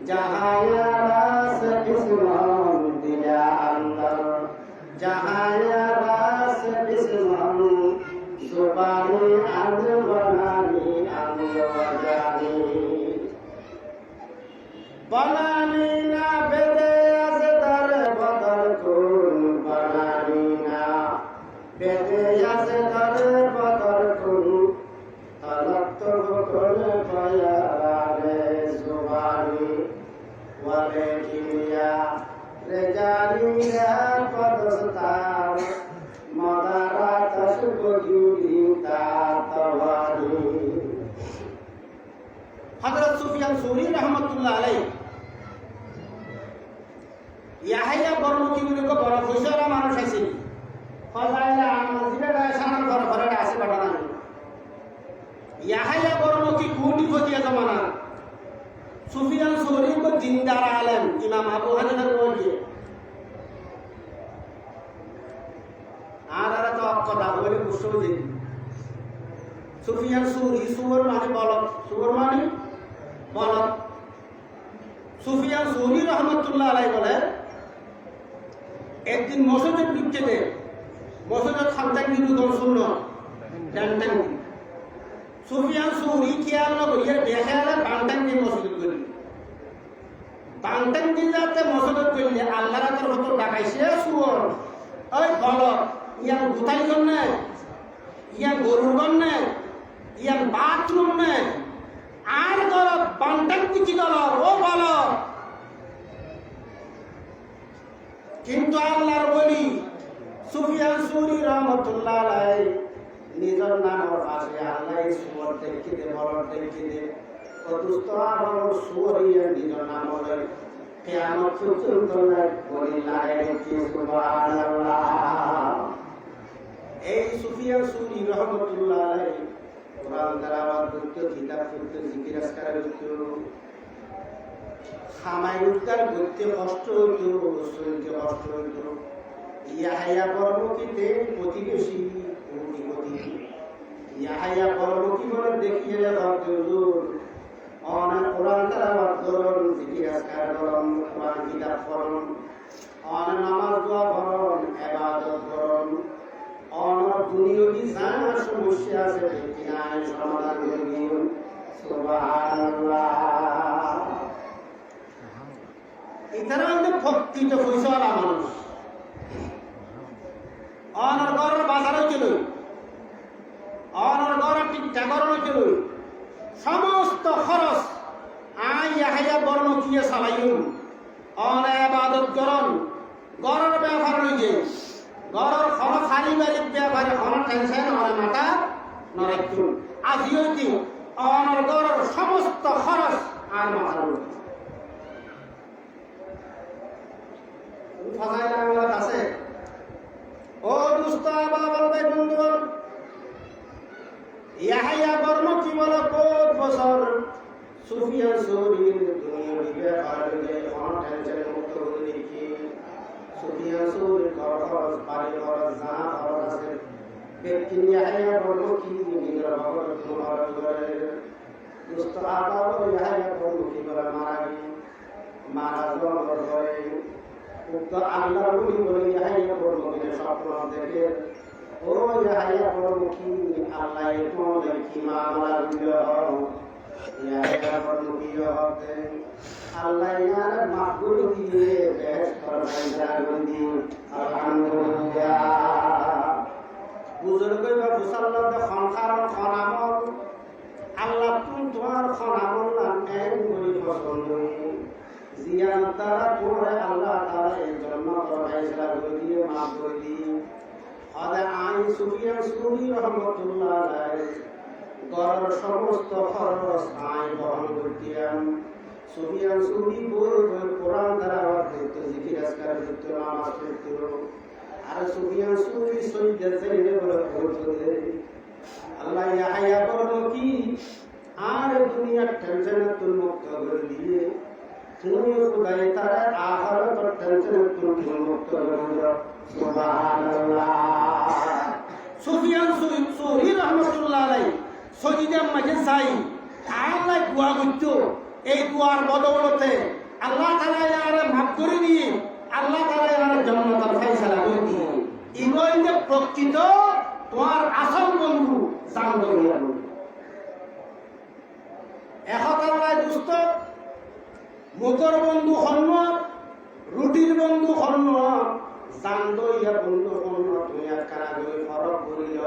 जहाया रास किस्मत दिया अंदर जहाया रास किस्मत जुबानी अंद बनानी अंद वजानी बनानी ना बेदे असदर बदल कुन बनानी ना बेदे असदर बदल कुन तलब तो कुन पयारे जुबानी वाले किया रेजानी या पदस्तार मदारा तशबजुली तातवानी हजरत सुफियान सूरी रहमतुल्लाह अलैहि ইয়াহিয়া বর্মকি বলে বড় খুশিয়ালা মানুষ আছে ফলাইলা আমজিরা সানার ঘর ঘরে আছে বাটানা ইয়াহিয়া বর্মকি কোটি ফতিয়া জামানা সুফিয়ান সৌরি को जिंदार आलम इमाम अबू हनीफा बोलिए आरा तो কথা বলে বুঝছো যে সুফিয়ান সৌরি সুবর মানে বলদ সুবর মানে বলদ সুফিয়ান সৌরি রহমাতুল্লাহ আলাইহি বলে একদিন মসজিদের বিচ্ছেদে মসজিদের খানদানি দর্শন ডান্টান সুফিয়ান সৌরি খেয়াল না করিয়ে বেখেয়ালে বান্টাঙ্গি মসজিদ করি বান্টাঙ্গি যাতে মসজিদ করলে আল্লাহর তরফ থেকে ডাকাইছে সুর ওই বলো ইয়ার গুতাই গন্নে ইয়ার গরুর গন্নে ইয়ার বাথরুম নে আর গর বান্টাঙ্গি কি গল ও বলো কিন্তু আল্লাহর বলি সুফিয়ান সৌরি রহমাতুল্লাহ আলাইহি নিজের নামের পাশে আল্লাহ সুর দেখি দে বলর দেখি দে অতুস্ত আমার সুরিয়া নিজের নামের কিয়ামত পর্যন্ত বলি লাগাই কি সুবহানাল্লাহ এই সুফিয়ান সৌরি রহমাতুল্লাহ আলাইহি কোরআন তেলাওয়াত করতে কিতাব পড়তে জিকির আজকার করতে খামাই উদ্ধার করতে কষ্ট হইতো শরীরকে কষ্ট হইতো ইয়াহিয়া বর্মকিতে প্রতিবেশী ইয়াহিয়া বর্মকি বলে দেখিয়ে হুজুর অনেক কোরআন তেলাওয়াত করুন জিকির আজকার করুন কোরআন কিতাব পড়ুন অনেক নামাজ দোয়া করুন ইবাদত করুন অনেক দুনিয়াবি যা সমস্যা আছে কিনা সমাধান করে দিন সুবহানাল্লাহ ইতারাতে ভক্তিতে পয়সাওয়ালা মানুষ অনার ঘরের বাজারে ছিল অনার ঘর ঠিকঠাক করানো ছিল সমস্ত খরচ আই ইয়াহিয়া বর্মকিয়ে চালাইম অনে ইবাদত করন ঘরের ব্যাপার লইছে ঘরের খরচ পারিবারিক ব্যাপারে অনেক টেনশন অনেক মাথা নরাইতো আজিও কি অনার ঘরের সমস্ত খরচ আর মাথা লইছে ফাজাইলা আমাদের আছে ও দুস্ত বাবা ভাই বন্ধুগণ ইয়াহিয়া বর্মকি বলে কত বছর সুফিয়ান সৌরির দুনিয়াবি ব্যাপারে অনেক টেনশন মুক্ত হয়ে দেখি সুফিয়ান সৌরির খরচ বাড়ি খরচ যা খরচ আছে ব্যক্তি ইয়াহিয়া বর্মকি নিজের ভগবান তোমার করে দুস্ত বাবা ইয়াহিয়া বর্মকি বলে মারা যাওয়ার পরে উত্তর আল্লাহর ওলি বলে ইয়াহিয়া বর্মকির স্বপ্ন দেখে ও ইয়াহিয়া বর্মকি আল্লাহ এরকম দেখি মামলা দিল ইয়াহিয়া বর্মকি হতে আল্লাহ ইয়ার মাহবুব দিয়ে বেশ ফরমাই জাগন্দি আলহামদুলিল্লাহ বুজুর্গ বা মুসাল্লাত খানখার খানামল আল্লাহ তোমার খানামল নাম এক করে পছন্দ জিয়ারত দ্বারা পড়ে আল্লাহ তাআলা এই জন্য ফরমাইশরা দিয়ে মাফ করে দিই আদা আই সুফিয়ান সৌরি রহমাতুল্লাহ আলাইহি গড়ের সমস্ত খরচ আই বহন করতেন সুফিয়ান সৌরি বই কোরআন তেলাওয়াত করত জিকির আজকার করত নামাজ পড়ত আর সুফিয়ান সৌরি শহীদের জেলে বলে পড়তে আল্লাহ ইয়াহিয়া বর্মকি আর দুনিয়ার টেনশন মুক্ত করে দিয়ে তুমি খুদাই তারা আখিরাত টেনশন মুক্ত করে দাও সুবহানাল্লাহ সুফিয়ান সৌরি রহমাতুল্লাহ আলাইহি সজিদা মাঝে সাই আল্লাহ গুয়া গুচ্ছ এই দুয়ার বদৌলতে আল্লাহ তাআলা ইয়ারে মাফ করে দিয়ে আল্লাহ তাআলা ইয়ারে জান্নাতের ফয়সালা করে দিয়ে ইগোই যে প্রকৃত তোমার আসল বন্ধু জানতো ইয়া একতাল্লাহ দুস্থ মুখর বন্ধু হন্য রুটির বন্ধু হন্য জানতো ইয়া বন্ধু হন্য তুমি কারা গই ফরক করিল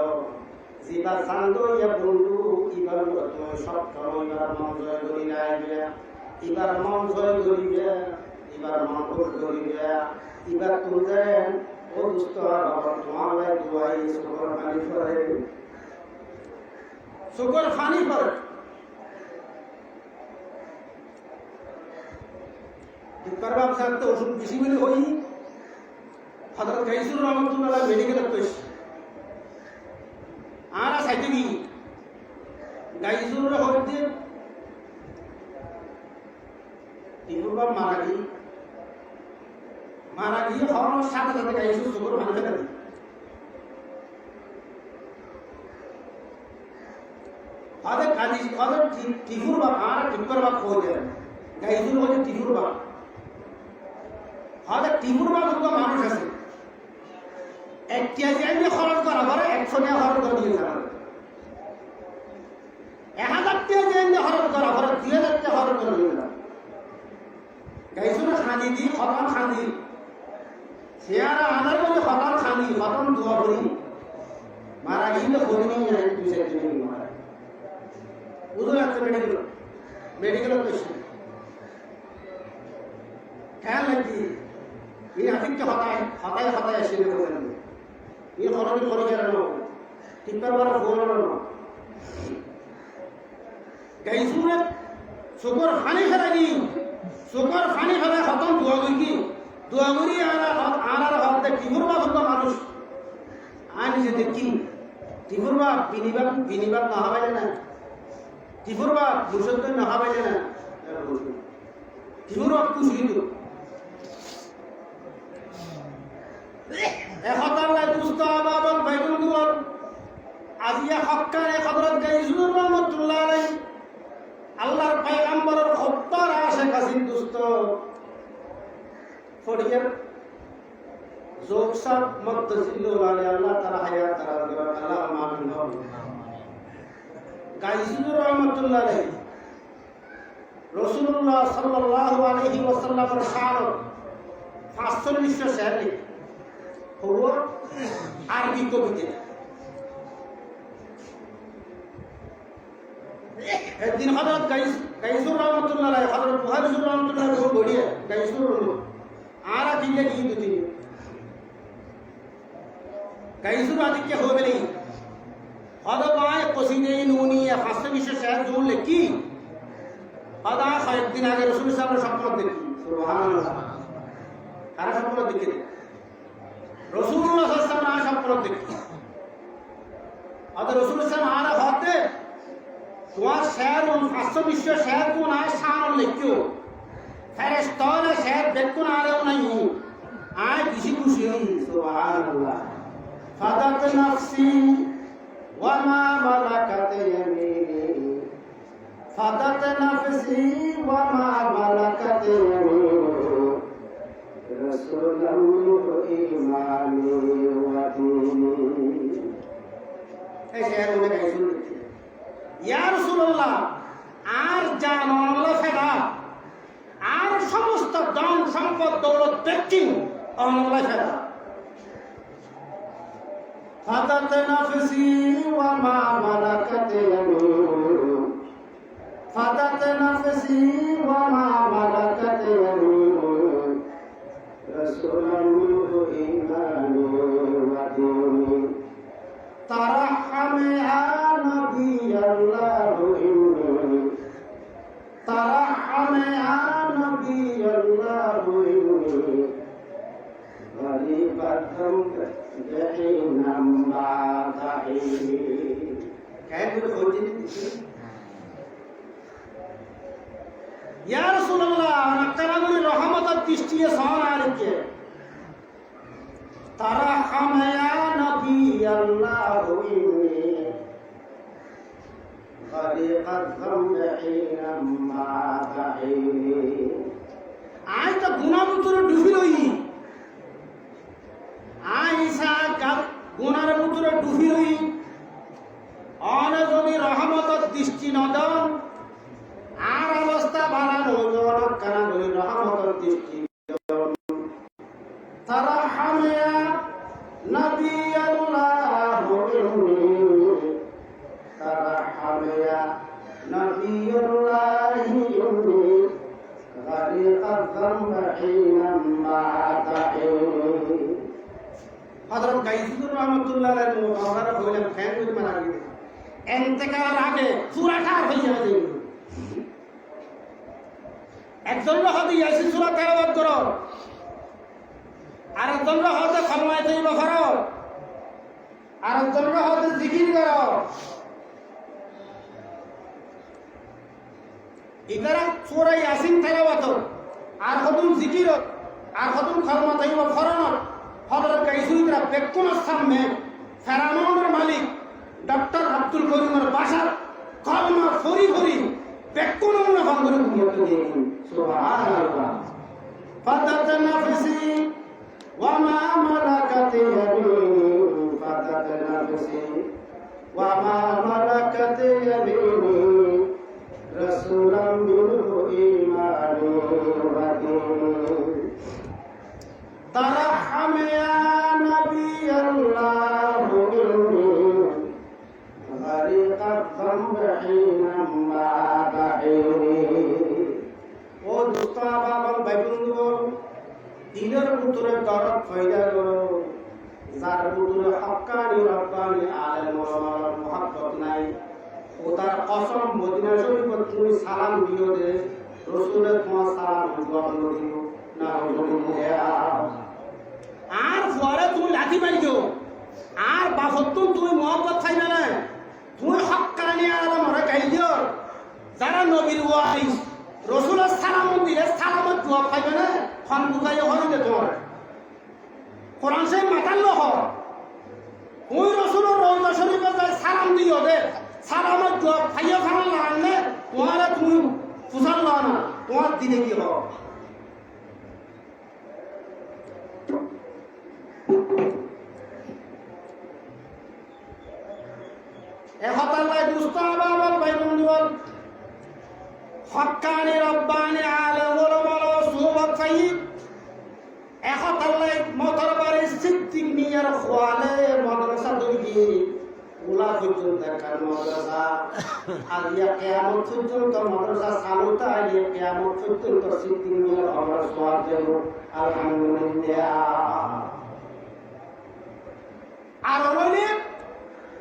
জিবা জানতো ইয়া বন্ধু ইবার তুমি সব সময় ইবার মন জয় করি রাইবে ইবার মন জয় করিবে ইবার মন করিবে ইবার তুলতেন ও দুস্থ বাবা তোমার লাই দুয়াই সুগর পানি করে সুগর পানি করে করবাম সাথে ওষুধ বেশি মিলে হই হযরত গাইসুর রহমাতুল্লাহ মেডিকেল পেশ আরা সাইতে কি গাইসুর হইতে তিনবার মারা গিয়ে হওয়ার সাথে সাথে গাইসুর সুগর ভাঙে গেল আরে কাজী আরে টিফুর বা আর টিফুর বা কই দেন গাইসুর হইতে টিফুর বা হয়তো টিপুর বাবুর মানুষ আছে একটা যে খরচ করা পরে 100 টাকা খরচ করে দিয়ে যাবে 1000 টাকা যে খরচ করা পরে 2000 টাকা খরচ করে দিয়ে যাবে গাইছুন খানি দি খতম খানি সিয়ারা আনার মধ্যে খতম খানি খতম দোয়া করি মারা গিয়ে করি নিয়ে যায় 2 দিন মারা উদয় আছে মেডিকেল পেশেন্ট খেয়াল রাখি এই আদিককে হতায় এসে বলেন এই খরচ করে গেল তিনবার বার বলল না গাইসুনে সুগর পানি ফেলানি সুগর পানি ফেলা খতম দোয়া করি আর হতে টিপুর বা মানুষ আনি যে দেখি টিপুর বা বিনিবার না হবাইলে না টিপুর বা মুসলদ না হবাইলে না টিপুর বা খুশি একতাল্লাহ দুস্থ আবাবল বাইকুল দুয়ার আজিয়া হক্কানে হযরত গাইসুর রহমাতুল্লাহ আলাইহি আল্লাহর পয়গম্বরের খত্তার আশে কাসিন দুস্থ ফড়িয়ার জোকসাব মুত্তাসিলুল আলাইহি আল্লাহ তাআলা হায়াত তারা দেওয়া আল্লাহ আমিন গাইসুর রহমাতুল্লাহ আলাইহি রাসূলুল্লাহ সাল্লাল্লাহু আলাইহি ওয়াসাল্লামের শান 45 শের হলো আরবি কবিতা একদিন হযরত গাইসুর রহমাতুল্লাহ আলাইহি হযরত বুখারীর রহমাতুল্লাহ আলাইহি বড়িয়ে গাইসুর আরা দিলে কি দুটি গাইসুর আদিকে হবে নেই হযরত আয় কসিদে নুনিয়া 520 শের জুল কি হযরত কয়েকদিন আগে রাসূল সাল্লাল্লাহু আলাইহি ওয়াসাল্লাম দেখি সুবহানাল্লাহ কারা স্বপ্ন দেখি রাসূলুল্লাহ সাল্লাল্লাহু আলাইহি ওয়াসাল্লাম স্বপ্ন দেখি আদর রাসূল সাল্লাল্লাহু আলাইহি ওয়াসাল্লাম হতে তোমার শের 520 শের কোন আয় শান লিখিও ফেরেশতার শের দেখুন আরে নাই আয় বেশি খুশি হই সুবহানাল্লাহ ফাদাত নফসি ওয়া মা মালাকাত ইয়ামিনি ফাদাত নফসি ওয়া মা মালাকাত ইয়ামিনি রাসূলুল্লাহ ইমানি ওয়া দীনি এই শের উনি গাইছেন ইয়া রাসূলুল্লাহ আর জান আল্লাহ ফেদা আর সমস্ত ধন সম্পদ দৌলত দেখি আল্লাহ ফেদা ফাদাত নফসি ওয়া মা মালাকাত ইয়ামিনি ফাদাত নফসি ওয়া মা মালাকাত ইয়ামিনি রাসূলুল্লাহ ইমানি ওয়া দীনি তারাহম ইয়া নবী আল্লাহ ইন্নী তারাহম ইয়া নবী আল্লাহ ইন্নী গরিবাতুম জাহিনাম বাদাহি কেন হইছে ইয়া রাসূলুল্লাহ আকারামুর রহমতের দৃষ্টিতে সান আনকে তারাহম ইয়া নবী আল্লাহ ইন্নী غريق الذنب حينما تحين আই তো গুনার ভিতরে ডুবি রই আইসা গুনার ভিতরে ডুবি রই অনে যদি রহমতের দৃষ্টি নদন আর অবস্থা বানানো জনক কানা যদি রহমতের দৃষ্টি তারা হামিয়া নবী আল্লাহ তারা হামিয়া নবী আল্লাহ غريق الذنب حينما تحين হযরত গাইসুর রহমাতুল্লাহ আলাইহি ওয়া বলেন ফ্যান করে মারা গেছে ইন্তেকালের আগে সূরাটা হয়ে যাবে একজন হযরত ইয়াসিন সূরা তেলাওয়াত করো আর একজন হযরত ফরমায়ে তৈবা করো আর একজন হযরত জিকির করো ইদারা সূরা ইয়াসিন তেলাওয়াত আর হদুন জিকির আর হদুন ফরমায়ে তৈবা ফরন হযরত গাইসুরা বেকুনের সামনে ফেরাউনের মালিক ডক্টর আব্দুল করিমের বাসার কলমা ফরি ফরি বেকুনের মনে ভাঙরে দুনিয়াতে দিয়েছেন সুবহানাল্লাহ ফাদাত নাফসি ওয়া মা মালাকাত ইয়ামিনি ফাদাত নাফসি ওয়া মা মালাকাত ইয়ামিনি রাসূলাম বিল ঈমানি ওয়া দীন ترحم يا نبي الله غريق الذنب حينما تحين ও দুস্তা বাবা বাইবন্ধু দিনের ভিতরে দরদ পয়দা করো যার ভিতরে হক্কানি রব্বানি আলেম ওলামার মহব্বত নাই ও তার কসম মদিনা শরীফত তুমি সালাম দিও দে রাসূলের তোমার সালাম গ্রহণ দিও আর পরে তুমি লাঠি মারিও আর বাফতুন তুমি মহব্বত খাইবে না তুমি হক্কানি আলম হরে গাই দিও যারা নবীর ওয়ারিস রাসূলের সালাম দিলে সালামত জবাব খাইবে না খন বুঝাই হইবে তোমার কোরআন সে মাতাল হ ওই রাসূলের রওজা শরীফে যাই সালাম দিও দে সালামত জবাব খাইয়া খানা লাগলে তোমারে তুমি ফুসাল না তোমার দিনে কি হবে এহতাল্লাহ মুস্তাবাবাল বাইবুল হক্কানি রব্বানি আলেম ওলামা সুহবত সাইয়্যিদ এহতাল্লাহ মোতরবারি সিদ্দিক নিয়ার খোয়ালে মাদ্রাসা দুইটি উলা পর্যন্ত কার মাদ্রাসা আর ইয়া কিয়ামত পর্যন্ত মাদ্রাসা চালুতা ইয়া কিয়ামত পর্যন্ত সিদ্দিক নিয়ার আমরা সোয়াব দেব আলহামদুলিল্লাহ আর ওইনে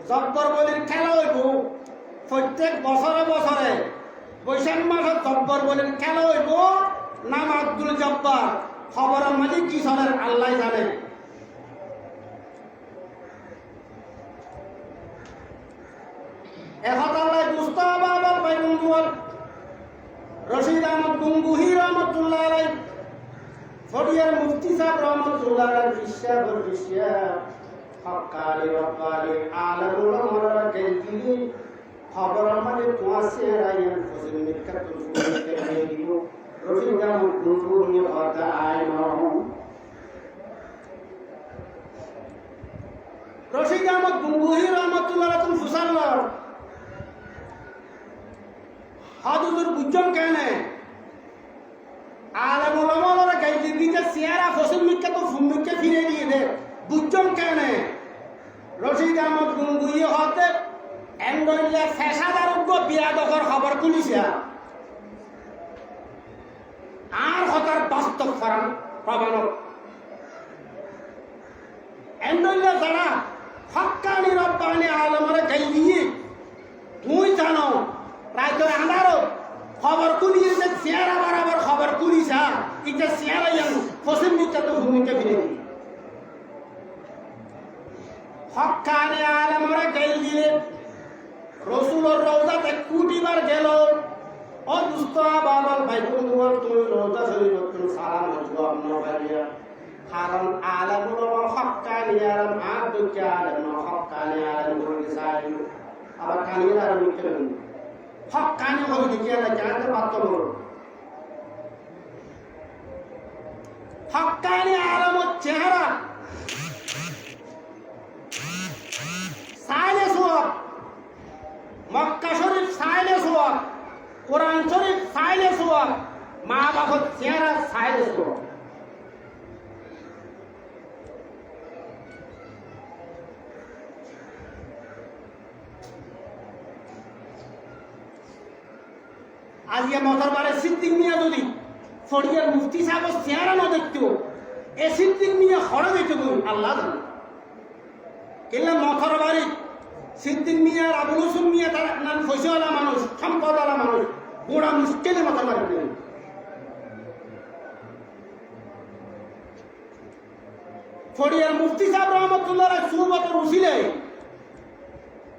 জব্বর বলির খেলা হইব প্রত্যেক বছরে বছরে বৈশাখ মাসে জব্বর বলির খেলা হইব নাম আব্দুল জব্বার খবরের মাঝে কি চলের আল্লাহ জানে এহতাল্লাহ মুস্তাবাবাল বাইবুল রশিদ আহমদ গঙ্গুহি রহমতুল্লাহ আলাইহি ফরিয়ার মুফতি সাহেব রহমতুল্লাহ আলাইহি ফিশা হক্কানি রব্বানি আলেম ওলামার গেলগিলি খবরের মাঝে তোমার চেহারায় ফসল মিক্কাতুল ফুলকে দিয়ে দিব রশিদ আহমদ গঙ্গুহি হতা আইনো রশিদ আহমদ গঙ্গুহি রহমতুল্লাহ আলাইহি ফুসাল্লাহ হাদুর বুঝম কেন আলেম ওলামার গেলগিলিতে চেহারা ফসল মিক্কাতুল ফুলকে ফিরে দিয়ে দে বুঝম কেন রশিদ আহমদ গঙ্গুহি হতে এন্ডইলে ফেসাদারোগ্য বিয়াদকর খবর খুলিছে আর হতার বাস্তব ফরাম প্রমাণক এন্ডইলে যারা হক্কানি রব্বানি আলমরে গাই দিয়ে তুই জানো রাইতের আন্ধারত খবর খুলিয়েছে চেহারা বরাবর খবর খুলিছা এটা চেহারা ইয়ান ফসিল বিখ্যাত ভূমিকা ফিরে দিয়ে হক্কানি আলেমরা গেল দিলে রসুলের রওজাতে কুটিবার গেল ও দুস্তা বাবাল ভাই বন্ধুর তুমি রওজা শরীফত তুমি সালাম জবাব না করিয়া কারণ আলেমুল হক্কানি আলেম আর দুঃখে আলেম হক্কানি আলেম করে সাইল আবার কানির আর মিকেন হক্কানি হয়ে দেখিয়ে না জানতে পারত হক্কানি আলামত চেহারা সাইলেন্স হোক মক্কা শরীফ সাইলেন্স হোক কোরআন শরীফ সাইলেন্স হোক মা বাবার চেহারা সাইলেন্স হোক আজকে মতরবারে সিদ্দিক মিয়া যদি ফরিয়ার মুফতি সাহেব চেহারা না দেখতো এ সিদ্দিক মিয়া খড়ে দেখতে আল্লাহ জানে কেন মতরবাড়ি সিদ্দিক মিয়া আবুল হোসেন মিয়া তারা নাম ফসিওয়ালা মানুষ সম্পদওয়ালা মানুষ গোড়া মুশকিলে মতরবাড়ি দিলেন ফরিয়ার মুফতি সাহেব রহমতুল্লাহ সুবতের উসিলে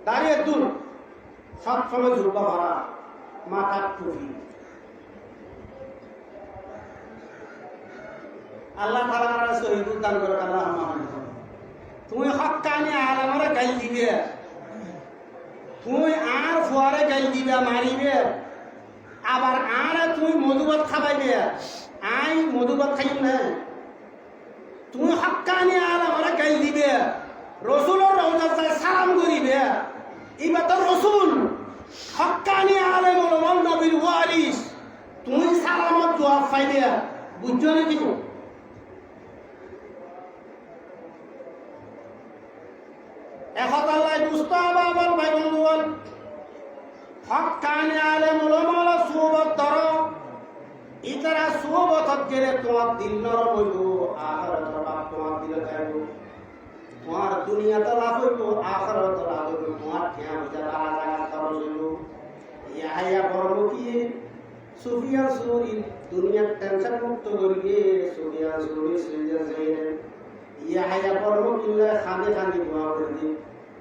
দাঁড়িয়ে দূর সবসময় ঝুলকা ভরা মাথার টুপি আল্লাহ তাআলা শহীদ দান করে আল্লাহ তুমি হক্কানি আলামারে গাল দিবে তুমি আর ফুয়ারে গাল দিবে মারিবে আবার আর তুমি মধুবত খাবাইবে আই মধুবত খাইম না তুমি হক্কানি আলামারে গাল দিবে রসুলের রওজাতে সালাম করিবে এবার তো রসুল হক্কানি আলেম ওলামা নবীর ওয়ারিস তুমি সালামত জবাব পাইবে বুঝছো না কিছু একতাল্লাহ মুস্তাফা আবার ভাই বন্ধুগণ হক্কানি আলেম ওলামা সুবত ধরো ইতারা সুবতত গেলে তোমার দিল নরম হইব আখিরাত লাভ তোমার দিলে যাইব তোমার দুনিয়াতে লাভ হইব আখিরাত লাভ হইব তোমার ঠিয়া যারা আলাদা খরচ হইব ইয়াহিয়া বরমুখী সুফিয়ান সুরি দুনিয়ার টেনশন মুক্ত করিয়ে সুফিয়ান সুরি সুইজা যাইলেন ইয়াহিয়া বরমুখী খান্দে খান্দে দোয়া করে দি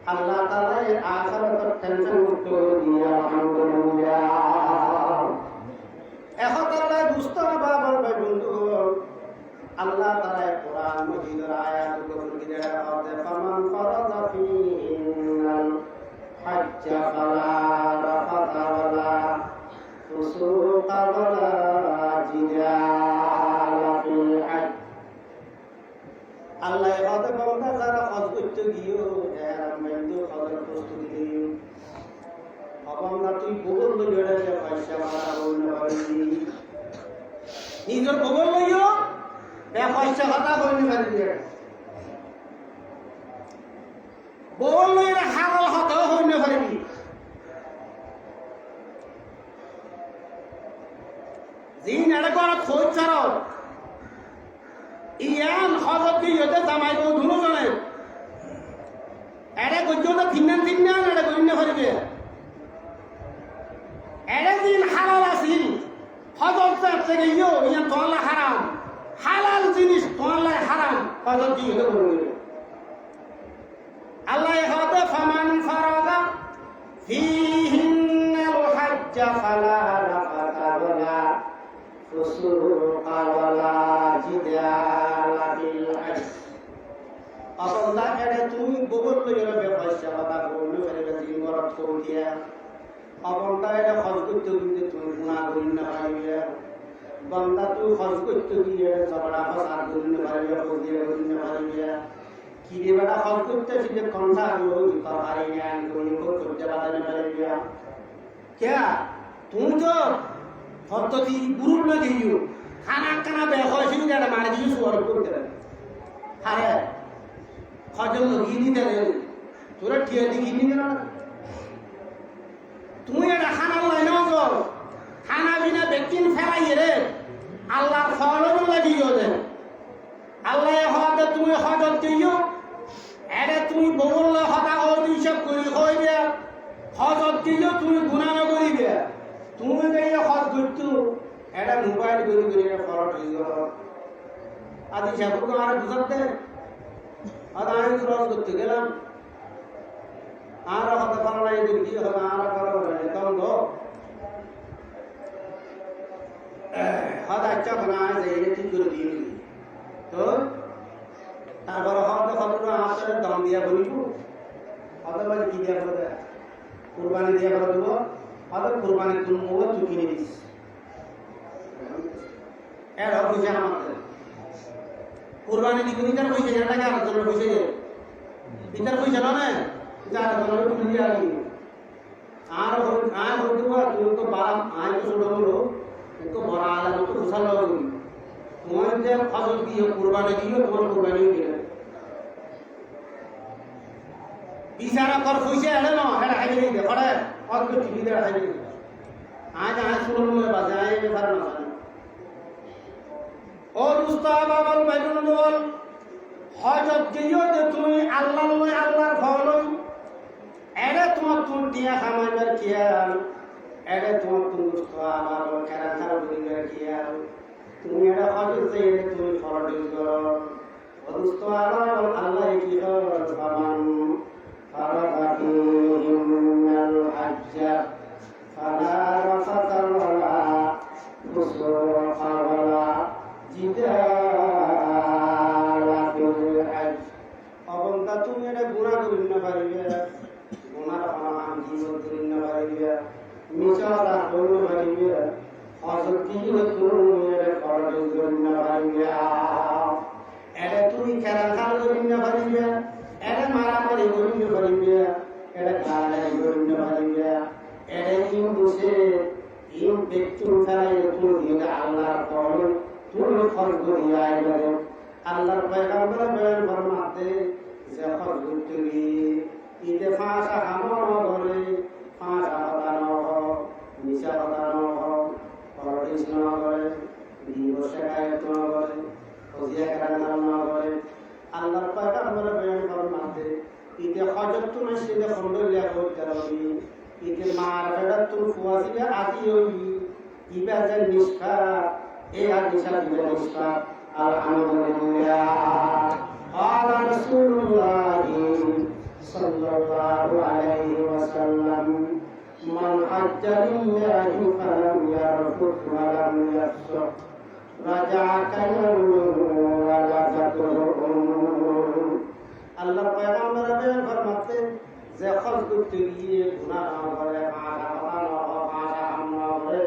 আল্লাহ তাআলা এর আখিরাতের টেনশন মুক্ত করে দিয়া আলহামদুলিল্লাহ এখন আল্লাহ মুস্তাফা বাবার ভাই বন্ধু আল্লাহ তাআলা কোরআন মাজিদের আয়াতগুলো দিয়ে বলতে ফামান ফারাদা ফিনাল হজ্জ ফালা রাফাতা ওয়ালা ফুসুকা ওয়ালা জিদালা ফিল হজ্জ আল্লাহ এবাদত বান্দা যারা হজ করতে গিয়েও এর মধ্যে হজের প্রস্তুতি দিও বান্দা তুই বগল লইয়া যে পয়সা মারা হইল পারবি নিজের বগল লইও বে পয়সা কথা হইল পারবি বগল লইয়া হালাল হতা হইল পারবি জিন এড়ে করা খোঁজ ছাড়াও ইয়ান হজত দিয়ে জামাই বউ ধুনো জানে এড়ে গজ্জটা তিন্নান এড়ে গইন্য পারবে এড়ে দিন হালাল আসিল হজত থেকে ইয়ান তোলা হারাম হালাল জিনিস তোলা হারাম হজত দিয়ে বলবে আল্লাহ হতে ফামান ফারাদা ফিহিন্নাল হজ্জ ফালা রাফাতা ওয়ালা ফুসুকা ওয়ালা জিদালা ফিল হজ্জ আসলে এড়ে তুমি বগল লইয়া বে পয়সা কথা বললে এড়ে দিন গরত করে দিয়া অবন্তা এটা হজ করতে গিয়ে তুমি গুণা করি না পারিবে বন্দা তুই হজ করতে গিয়ে ঝগড়া ফসাদ করি না পারিবে ফজিলে করি না পারিবে কি রে বেটা হজ করতে শিখে কনসা হই তরকারি জ্ঞান করি করতে পারে না পারিবে কে তুমি তো পদ্ধতি গুরু না দিও খানা খানা বে হইছিল এটা মারি দিয়ে সুয়ার করতে আরে হজল লগিয়ে দিতে তোরা টিয়া দিকে নিয়ে না তুমি এটা খানার লাইন খানা বিনা ব্যক্তিন ফেলাই রে আল্লাহর ফলন লাগিও দে আল্লাহ হতে তুমি হজত দিও এরে তুমি বগল হতা অভিশাপ করি হইবে হজত দিও তুমি গুনাহ না করিবে তুমি যাই হজ করতো এটা মোবাইল করি করি ফরট হয়ে গেল আদি সাহেবকে আর বুঝাতে আর আমি ক্রস করতে গেলাম আর হতে পারো না এদিন কি হবে আর পারো না তখন তো হতে আচ্ছা না যে ঠিক করে দিয়ে তো তারপরে হতে হতে আসলে দাম দিয়া বলিব হতে পারে কি দিয়া করে কুরবানি দিয়া করে দেবো ওদের কুরবানি তুমি ওগুলো তুই কিনে দিস এর হইছে আমাদের কুরবানি দিকে নিতার হইছে যেটা টাকা আর জন্য হইছে যে নিতার হইছে না যার জন্য তুমি দিয়া কি আর হইতো তুই তো বাপ আয় তো ছোট হলো তো বড় আলাদা তো উসাল হলো তোমার যে ফসল দিয়ে কুরবানি দিও তোমার কুরবানি দিলে ইশারা কর হইছে এলে না এটা হাইলে দে পড়ে আর তো টিভি দে হাইলে আজ শুনলো বাজে আয় বেকার না ও মুস্তাফা বল বাইতুল বল হযরত দিও যে তুমি আল্লাহর ফলন এরে তোমার তুই দিয়া খামাইবার কিয়াল এরে তোমার তুই মুস্তাফা বল কেরা খারাপ করিবার কিয়াল তুমি এটা হযরত যে তুমি ফল দিও ও মুস্তাফা বল আল্লাহ কি কর ফামান ফারাকাতুহুম মিনাল হজ্জ ফালা রাফাতা ওয়ালা ফুসুকা ওয়ালা অবন্তা তুমি এটা গুণা করি না পারিবে গুণার হাম জীবন করি না পারিবে মিছা করি না পারিবে অসত্যি তুমি এটা ফরজ করি না পারিবে এটা তুমি খেলাখাল করি না পারিবে এটা মারামারি করি না পারিবে এটা গালাগালি করি না পারিবে এটা ইম বসে ইম ব্যক্তি উঠাই তুমি এটা আল্লাহর ফল তুমি ফল করিয়া আইবে আল্লাহর পয়গম্বর বলেন ফরমাতে যে ফরজ করি ইতে ফাঁসা হামর করে ফাঁসা হতানো মিশা হতানো পরদেশ ন করে দিবসে আয়ত ন করে ওজিয়া কারণ ন করে আল্লাহর পয়গম্বর বলেন ফরমাতে ইতে হজত তুমি সিদে খন্ডলিয়া করতে রবি ইতে মারফেদা তুমি ফুয়াসিয়া আদি হই ইবাজে নিষ্ঠা এই হাদিসা নিষ্ঠা আলহামদুলিল্লাহ قال رسول الله صلى الله عليه وسلم من حج لله فلم يرفث ولم يفسق رجع كيوم ولدته আল্লাহর পয়গম্বর ফরমাতে যে খরচ করতে গিয়ে গুনাহ না করে ভাষা না করে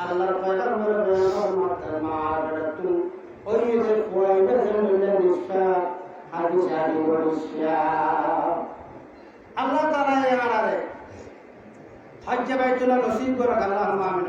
আল্লাহর পয়গম্বর ফরমাতে মারফাতুন ওই যে কোয়াইদা জমিনে নিষ্ঠা হাদিস বলিয়া আল্লাহ তাআলা এই আড়ারে হজ্জ বাইতুল্লাহ নসিব করে আল্লাহুম্মা আমিন।